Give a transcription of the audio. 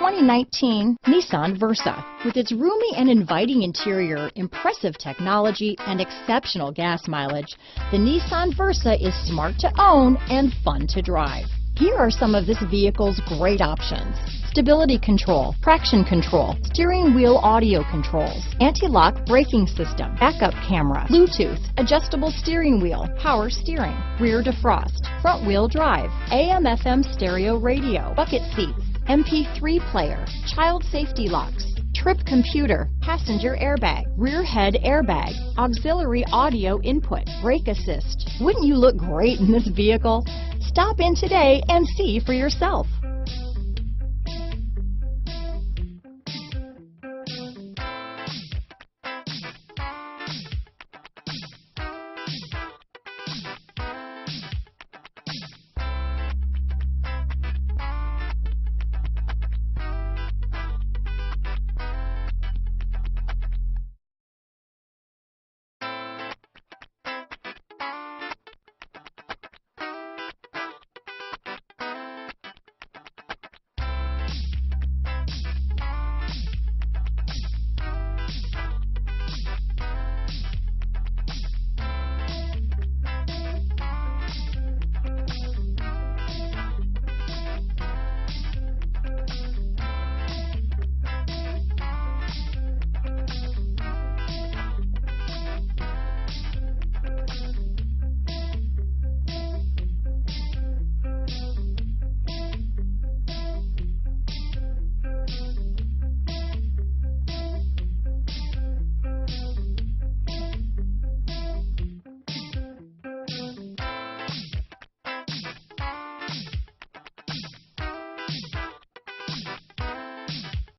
2019 Nissan Versa. With its roomy and inviting interior, impressive technology, and exceptional gas mileage, the Nissan Versa is smart to own and fun to drive. Here are some of this vehicle's great options: stability control, traction control, steering wheel audio controls, anti-lock braking system, backup camera, Bluetooth, adjustable steering wheel, power steering, rear defrost, front wheel drive, AM/FM stereo radio, bucket seats, MP3 player, child safety locks, trip computer, passenger airbag, rear head airbag, auxiliary audio input, brake assist. Wouldn't you look great in this vehicle? Stop in today and see for yourself.